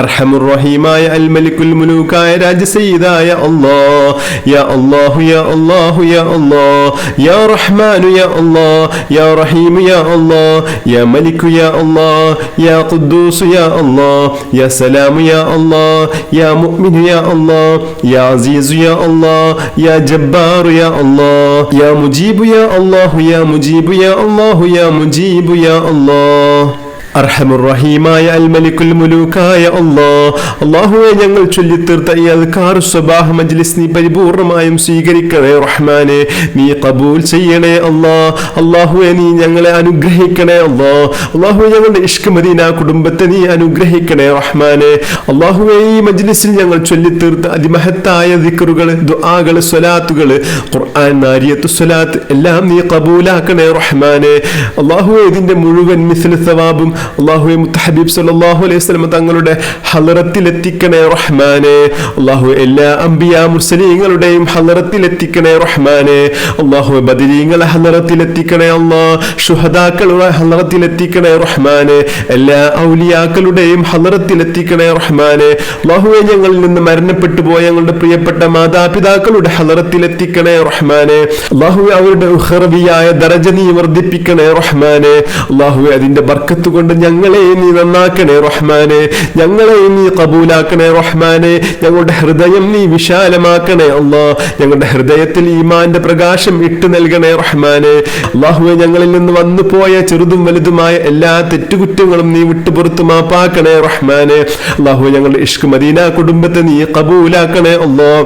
അർഹമുർ റഹീമായ അൽ മലിക്കുൽ മുലൂക്കായ രാജസയ്യിദായ അല്ലാഹ്, യാ അല്ലാഹു യാ അല്ലാഹു യാ അല്ലാഹ്, യാ റഹ്മാനു യാ അല്ലാഹ്, യാ റഹീമു യാ അല്ലാഹ്, യാ മലിക്കു യാ അല്ലാഹ്, യാ ഖുദ്ദൂസ് യാ അല്ലാഹ്, യാ സലാമു യാ അല്ലാഹ്, യാ മുഅ്മിനു യാ അല്ലാഹ്, യാ അസീസു യാ അല്ലാഹ്, യാ ജബ്ബാറു യാ അല്ലാഹ്, യാ മുജീബു യാ അല്ലാഹു, യാ മുജീബു യാ അല്ലാഹു, യാ മുജീബു യാ അല്ലാഹ്. അർഹമുർ റഹീമായ അൽ മലിക്കുൽ മുലൂക്കായ അല്ലാഹ്, അല്ലാഹുവേ ഞങ്ങൾ ചൊല്ലിത്തീർത്ത ഈ അദ്കാർ സ്വബാഹ് മജ്ലിസ് നീ പരിപൂർണമായും സ്വീകരിക്കണേ റഹ്മാനെ, നീ ഖബൂൽ ചെയ്യണേ അല്ലാഹ്. അല്ലാഹുവേ നീ ഞങ്ങളെ അനുഗ്രഹിക്കണേ അല്ലാഹ്. അല്ലാഹുവേ ഞങ്ങളുടെ ഇഷ്ക് മദീന കുടുംബത്തെ നീ അനുഗ്രഹിക്കണേ റഹ്മാനെ. അല്ലാഹുവേ ഈ മജ്ലിസിൽ ഞങ്ങൾ ചൊല്ലിത്തീർത്ത അതിമഹത്തായ ദിക്റുകൾ, ദുആകൾ, സ്വലാത്തുകൾ, ഖുർആൻ, നാരിയത്തു സ്വലാത്ത് എല്ലാം നീ ഖബൂലാക്കണേ റഹ്മാനെ. അല്ലാഹുവേ ഇതിന്റെ മുഴുവൻ മിസ്ൽ സവാബും അല്ലാഹുവേ മുത്തഹബീബ് സല്ലല്ലാഹു അലൈഹി വസല്ലം തങ്ങളുടെ ഹളറത്തിൽ എത്തിക്കണേ റഹ്മാനെ. അല്ലാഹുവേ എല്ലാ അംബിയാ മുർസലീങ്ങളുടെയും ഹളറത്തിൽ എത്തിക്കണേ റഹ്മാനെ. അല്ലാഹുവേ ബദരീങ്ങളെ ഹളറത്തിൽ എത്തിക്കണേ അല്ലാഹ്. ശുഹദാക്കളുടെ ഹളറത്തിൽ എത്തിക്കണേ റഹ്മാനെ. എല്ലാ ഔലിയാക്കളുടെയും ഹളറത്തിൽ എത്തിക്കണേ റഹ്മാനെ. അല്ലാഹുവേ ഞങ്ങളിൽ നിന്ന് മരണപ്പെട്ടു പോയ ഞങ്ങളുടെ പ്രിയപ്പെട്ട മാതാപിതാക്കളുടെ ഹളറത്തിൽ എത്തിക്കണേ റഹ്മാനെ. അല്ലാഹുവേ അവരുടെ ഉഖറവിയായ ദറജ നീ വർദ്ധിപ്പിക്കണേ റഹ്മാനെ. അല്ലാഹുവേ അതിന്റെ ബർക്കത്ത് കൊണ്ട് ഞങ്ങളെ നീ നന്നാക്കണേ റഹ്മാനെ. ഞങ്ങളെ നീ ഖബൂലാക്കണേ റഹ്മാനെ. ഞങ്ങളുടെ ഹൃദയം നീ വിശാലമാക്കണേ അല്ലാഹ്. ഞങ്ങളുടെ ഹൃദയത്തിൽ ഈമാന്റെ പ്രകാശം ഇട്ട് നൽകണേ റഹ്മാനെ. അല്ലാഹുവേ ഞങ്ങളിൽ നിന്ന് വന്നു പോയ ചെറുതും വലുതുമായ എല്ലാ തെറ്റുകുറ്റങ്ങളും നീ വിട്ടുപുറത്തു മാപ്പാക്കണേ റഹ്മാനെ. അല്ലാഹുവേ ഞങ്ങളുടെ ഇഷ്ക് മദീന കുടുംബത്തെ നീ ഖബൂലാക്കണേ അല്ലാഹ്.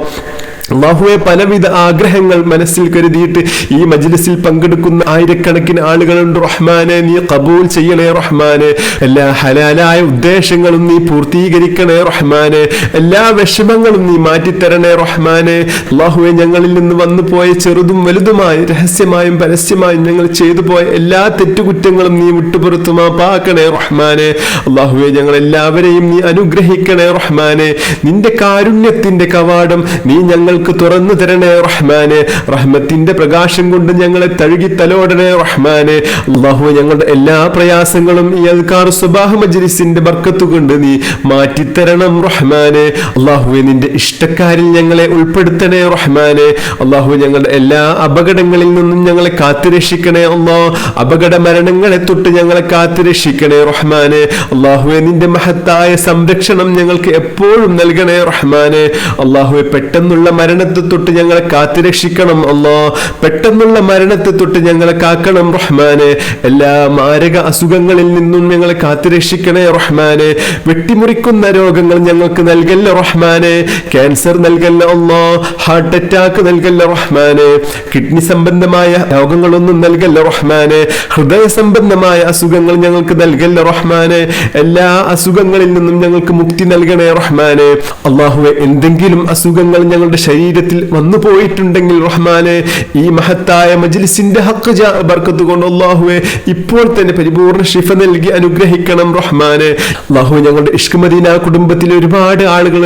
അല്ലാഹുവേ പലവിധ ആഗ്രഹങ്ങൾ മനസ്സിൽ കരുതിയിട്ട് ഈ മജ്ലിസിൽ പങ്കെടുക്കുന്ന ആയിരക്കണക്കിന് ആളുകളുണ്ട് റഹ്മാനെ. നീ ഖബൂൽ ചെയ്യണേ റഹ്മാനെ. എല്ലാ ഹലാലായ ഉദ്ദേശങ്ങളും നീ പൂർത്തീകരിക്കണേ റഹ്മാനെ. എല്ലാ വിഷമങ്ങളും നീ മാറ്റിത്തരണേ റഹ്മാനെ. അല്ലാഹുവേ ഞങ്ങളിൽ നിന്ന് വന്നു പോയ ചെറുതും വലുതുമായി രഹസ്യമായും പരസ്യമായും ഞങ്ങൾ ചെയ്തു പോയ എല്ലാ തെറ്റുകുറ്റങ്ങളും നീ വിട്ടുപുറത്തു മാപ്പാക്കണേ റഹ്മാനെ. അല്ലാഹുവേ ഞങ്ങൾ എല്ലാവരെയും നീ അനുഗ്രഹിക്കണേ റഹ്മാനെ. നിന്റെ കാരുണ്യത്തിന്റെ കവാടം നീ ഞങ്ങൾക്ക് തുറന്നു തരണേ റഹ്മാനെ. റഹ്മത്തിന്റെ പ്രകാശം കൊണ്ട് ഞങ്ങളെ തഴുകി തലോടണേ റഹ്മാനെ. അല്ലാഹുവേ ഞങ്ങളുടെ എല്ലാ പ്രയാസങ്ങളും ഈ അദ്കാർ സ്വബാഹ് മജ്ലിസിന്റെ ബർക്കത്ത് കൊണ്ട് നീ മാറ്റിത്തരണം റഹ്മാനെ. അല്ലാഹുവേ നിന്റെ ഇഷ്ടക്കാരിൽ ഞങ്ങളെ ഉൾപ്പെടുത്തണേ റഹ്മാനെ. അല്ലാഹുവേ ഞങ്ങളുടെ എല്ലാ അപകടങ്ങളിൽ നിന്നും ഞങ്ങളെ കാത്തുരക്ഷിക്കണേ അല്ലാഹ്. അപകട മരണങ്ങളെ തൊട്ട് ഞങ്ങളെ കാത്തുരക്ഷിക്കണേ റഹ്മാനെ. അല്ലാഹുവേ നിന്റെ മഹത്തായ സംരക്ഷണം ഞങ്ങൾക്ക് എപ്പോഴും നൽകണേ റഹ്മാനെ. അല്ലാഹുവേ പെട്ടെന്നുള്ള മരണത്തെ തൊട്ട് ഞങ്ങളെ കാത്തുരക്ഷിക്കണം അല്ലാഹ്. പെട്ടെന്നുള്ള മരണത്തെ തൊട്ട് ഞങ്ങളെ കാക്കണം റഹ്മാനെ. എല്ലാ മാരക അസുഖങ്ങളിൽ നിന്നും ഞങ്ങളെ കാത്തുരക്ഷിക്കണേ റഹ്മാനെ. വെട്ടിമുറിക്കുന്ന രോഗങ്ങൾ ഞങ്ങൾക്ക് നൽകല്ല റഹ്മാനെ. ക്യാൻസർ നൽകല്ല അല്ലാഹ്. ഹാർട്ട് അറ്റാക്ക് നൽകല്ല റഹ്മാനെ. കിഡ്നി സംബന്ധമായ രോഗങ്ങളൊന്നും നൽകല്ല റഹ്മാനെ. ഹൃദയ സംബന്ധമായ അസുഖങ്ങൾ ഞങ്ങൾക്ക് നൽകല്ല റഹ്മാനെ. എല്ലാ അസുഖങ്ങളിൽ നിന്നും ഞങ്ങൾക്ക് മുക്തി നൽകണേ റഹ്മാനെ. അല്ലാഹുവേ എന്തെങ്കിലും അസുഖങ്ങൾ ഞങ്ങളുടെ ശരീരത്തിൽ വന്നു പോയിട്ടുണ്ടെങ്കിൽ റഹ്മാനെ, ഈ മഹത്തായ മജ്ലിസിന്റെ ഹഖ് ജാ ബർക്കത്ത് കൊണ്ട് അല്ലാഹുവേ ഇപ്പോൾ തന്നെ പരിപൂർണ്ണ ശിഫ നൽകി അനുഗ്രഹിക്കണം റഹ്മാനെ. അല്ലാഹുവേ ഞങ്ങളുടെ ഇഷ്ക് മദീന കുടുംബത്തിലെ ഒരുപാട് ആളുകൾ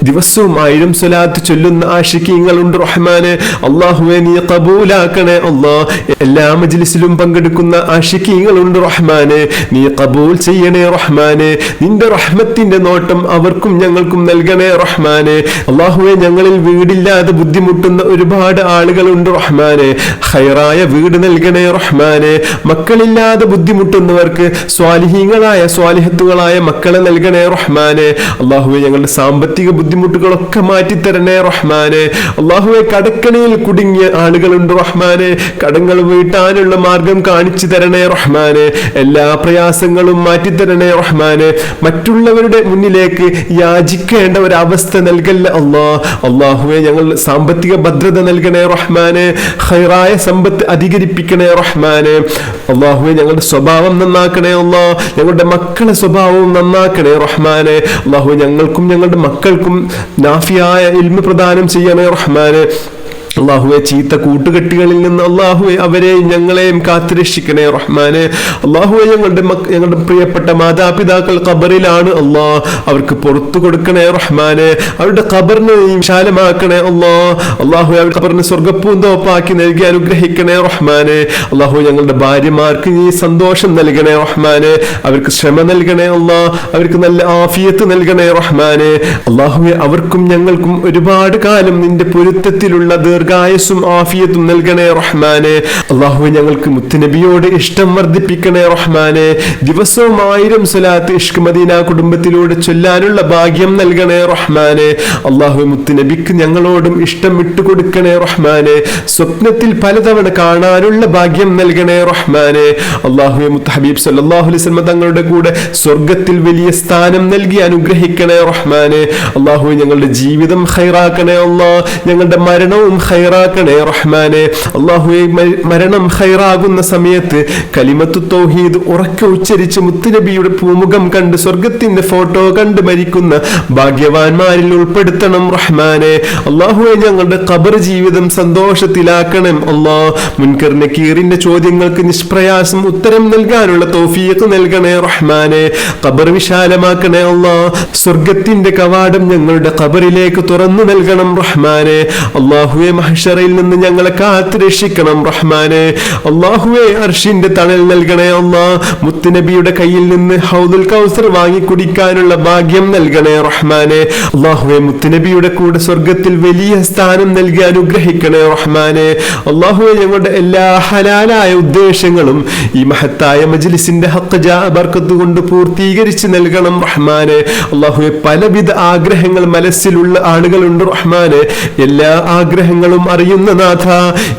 ദിവസവും 1000 സ്വലാത്ത് ചൊല്ലുന്ന ആശിഖീങ്ങളുണ്ട് റഹ്മാനെ. അല്ലാഹുവേ നീ ഖബൂലാക്കണേ അല്ലാഹ്. എല്ലാ മജ്ലിസിലും പങ്കെടുക്കുന്ന ആശിഖീങ്ങളുണ്ട് റഹ്മാനെ. നീ ഖബൂൽ ചെയ്യണേ റഹ്മാനെ. നിന്റെ റഹ്മത്തിന്റെ നോട്ടം അവർക്കും ഞങ്ങൾക്കും നൽകണേ റഹ്മാനെ. അല്ലാഹുവേ ഞങ്ങളിൽ വീടില്ലാതെ ബുദ്ധിമുട്ടുന്ന ഒരുപാട് ആളുകളുണ്ട് റഹ്മാനെ. ഖൈറായ വീട് നൽകണേ റഹ്മാനെ. മക്കളില്ലാതെ ബുദ്ധിമുട്ടുന്നവർക്ക് സ്വാലിഹീങ്ങളായ സ്വാലിഹത്തുകളായ മക്കളെ നൽകണേ റഹ്മാനെ. അല്ലാഹുവേ ഞങ്ങളുടെ സാമ്പത്തിക ബുദ്ധിമുട്ടുകളൊക്കെ മാറ്റിത്തരണേ റഹ്മാനെ. അല്ലാഹുവേ കടക്കണിയിൽ കുടുങ്ങിയ ആളുകളുണ്ട് റഹ്മാനെ. കടങ്ങൾ വീട്ടാനുള്ള മാർഗം കാണിച്ചു തരണേ റഹ്മാനെ. എല്ലാ പ്രയാസങ്ങളും മാറ്റിത്തരണേ റഹ്മാനെ. മറ്റുള്ളവരുടെ മുന്നിലേക്ക് യാചിക്കേണ്ട ഒരവസ്ഥ നൽകല്ല അല്ലാഹ്. അല്ലാഹുവേ ഞങ്ങൾ സാമ്പത്തിക ഭദ്രത നൽകണേ റഹ്മാനെ. ഖൈറായ സമ്പത്ത് അധികരിപ്പിക്കണേ റഹ്മാനെ. അല്ലാഹുവേ ഞങ്ങളുടെ സ്വഭാവം നന്നാക്കണേ അല്ലാഹ്. ഞങ്ങളുടെ മക്കളുടെ സ്വഭാവവും നന്നാക്കണേ റഹ്മാനെ. അല്ലാഹുവേ ഞങ്ങൾക്കും ഞങ്ങളുടെ മക്കൾക്കും നാഫിയായ ഇൽമ് പ്രദാനം ചെയ്യണേ റഹ്മാനെ. അള്ളാഹുവെ ചീത്ത കൂട്ടുകെട്ടുകളിൽ നിന്ന് അള്ളാഹുവെ അവരെയും ഞങ്ങളെയും കാത്തുരക്ഷിക്കണേ റഹ്മാനെ. അള്ളാഹുവെ ഞങ്ങളുടെ പ്രിയപ്പെട്ട മാതാപിതാക്കൾ ഖബറിലാണ് അള്ളാ, അവർക്ക് പുറത്തു കൊടുക്കണേ റഹ്മാനെ. അവരുടെ ഖബറിനെ വിശാലമാക്കണേ അള്ളാ. അള്ളാഹുവെ അവരുടെ ഖബറിനെ സ്വർഗ്ഗപ്പൂന്തോപ്പാക്കി നൽകി അനുഗ്രഹിക്കണേ റഹ്മാനെ. അള്ളാഹു ഞങ്ങളുടെ ഭാര്യമാർക്ക് നീ സന്തോഷം നൽകണേ റഹ്മാനെ, അവർക്ക് ശ്രമ നൽകണേ അള്ളാ, അവർക്ക് നല്ല ആഫിയത്ത് നൽകണേ റഹ്മാനെ. അള്ളാഹുവെ അവർക്കും ഞങ്ങൾക്കും ഒരുപാട് കാലം നിന്റെ പൊരുത്തത്തിലുള്ള ദീർഘായുസ്സും ആഫിയത്തും നൽകണേ റഹ്മാനെ. അള്ളാഹുവെ ഞങ്ങൾക്ക് മുത്തുനബിയോട് ഇഷ്ടം വർദ്ധിപ്പിക്കണേ റഹ്മാനെ. ദിവസവും 1000 സ്വലാത്ത് ഇഷ്ക് മദീന കുടുംബത്തിലൂടെ ചൊല്ലാനുള്ള ഭാഗ്യം നൽകണേ റഹ്മാനെ. അള്ളാഹുവെ മുത്തുനബിക്ക് ഞങ്ങളോടും ഇഷ്ടം വിട്ടുകൊടുക്കണേ റഹ്മാനെ. സ്വപ്നത്തിൽ പലതവണ കാണാനുള്ള ഭാഗ്യം നൽകണേ റഹ്മാനെ. അള്ളാഹുവെ മുത്ത് ഹബീബ് സല്ലല്ലാഹു അലൈഹി വസല്ലം തങ്ങളുടെ കൂടെ സ്വർഗത്തിൽ വലിയ സ്ഥാനം നൽകി അനുഗ്രഹിക്കണേ റഹ്മാനെ. അള്ളാഹുവെ ഞങ്ങളുടെ ജീവിതം ഖൈറാക്കണേ അല്ലാ, ഞങ്ങളുടെ മരണവും ഖൈറാക്കണേ റഹ്മാനെ. അള്ളാഹുവെ മരണം ഖൈറാകുന്ന സമയത്ത് കലിമത്തു തൗഹീദ് ഉറക്കെ ഉച്ചരിച്ച് മുത്തുനബിയുടെ പൂമുഖം കണ്ട് സ്വർഗത്തിന്റെ ഫോട്ടോ കണ്ട് മരിക്കുന്ന ഭാഗ്യവാന്മാരിൽ ഉൾപ്പെടുത്തണം റഹ്മാനെ. അള്ളാഹുവെ ഞങ്ങളുടെ ഖബർ ജീവിതം സന്തോഷത്തിലാക്കണം അല്ലാ. മുൻകർ നക്കീറിന്റെ ചോദ്യങ്ങൾക്ക് നിഷ്പ്രയാസം ഉത്തരം നൽകാനുള്ള തൗഫീഖ് നൽകണേ റഹ്മാനെ. ഖബർ വിശാലമാക്കണേ അല്ലാ. സ്വർഗത്തിന്റെ കവാടം ഞങ്ങളുടെ ഖബറിലേക്ക് തുറന്നു നൽകണം റഹ്മാനെ. അള്ളാഹുവെ മഹ്ശറിൽ നിന്ന് ഞങ്ങളെ കാത്തു രക്ഷിക്കണം റഹ്മാനെ. അള്ളാഹുവെ അർശിന്റെ തണൽ നൽകണേ അല്ലാ. മുത്തുനബിയുടെ കയ്യിൽ നിന്ന് ഹൗദുൽ കൗസർ വാങ്ങി കുടിക്കാനുള്ള ഭാഗ്യം നൽകണേ റഹ്മാനെ. അള്ളാഹുവെ മുത്തുനബിയുടെ കൂടെ സ്വർഗത്തിൽ വലിയ സ്ഥാനം നൽകി അനുഗ്രഹിക്കണേ റഹ്മാനെ. അള്ളാഹുവെ ഞങ്ങളുടെ എല്ലാ ഹലാലായ ഉദ്ദേശങ്ങളും ഈ മഹത്തായ മജ്ലിസിന്റെ ഹഖ് ജാ ബർക്കത്ത് കൊണ്ട് പൂർത്തീകരിച്ച് നൽകണം റഹ്മാനെ. അള്ളാഹുവെ പലവിധ ആഗ്രഹങ്ങൾ മനസ്സിലുള്ള ആളുകളുണ്ട് റഹ്മാനെ. എല്ലാ ആഗ്രഹങ്ങളും അറിയുന്ന നാഥ,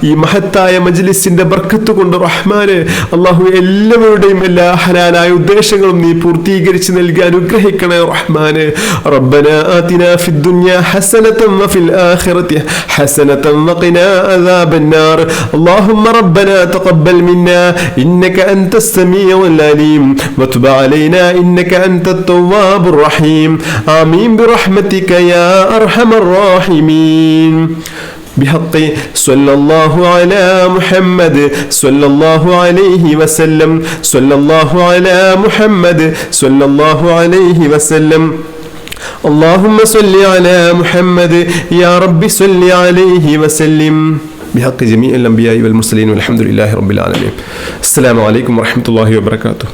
ഈ മഹത്തായ മജ്ലിസിന്റെ ബർക്കത്ത് കൊണ്ട് റഹ്മാനെ അള്ളാഹു എല്ലാവരുടെയും എല്ലാ ഹലാലായ ഉദ്ദേശങ്ങളും നീ പൂർത്തീകരിച്ച് നൽകി അനുഗ്രഹിക്കണേ റഹ്മാനെ. റബ്ബനാ ആതിനാ ഫിദ്ദുനിയാ ഹസനതൻ വഫിൽ ആഖിറതി ഹസനതൻ വഖിനാ അദാബന്നാർ. അല്ലാഹുമ്മ റബ്ബനാ തഖബ്ബൽ മിന്നാ ഇന്നക അൻതസ് സമീഉൽ അലീം വതുബ് അലൈനാ ഇന്നക അൻതത് തവ്വാബുർ റഹീം. ആമീൻ برحمتك يا أرحم الراحمين. بحق صلى الله على محمد صلى الله عليه وسلم صلى الله على محمد صلى الله عليه وسلم. اللهم صل على محمد يا رب صل عليه وسلم بحق جميع الأنبياء والمرسلين والحمد لله رب العالمين. السلام عليكم ورحمة الله وبركاته.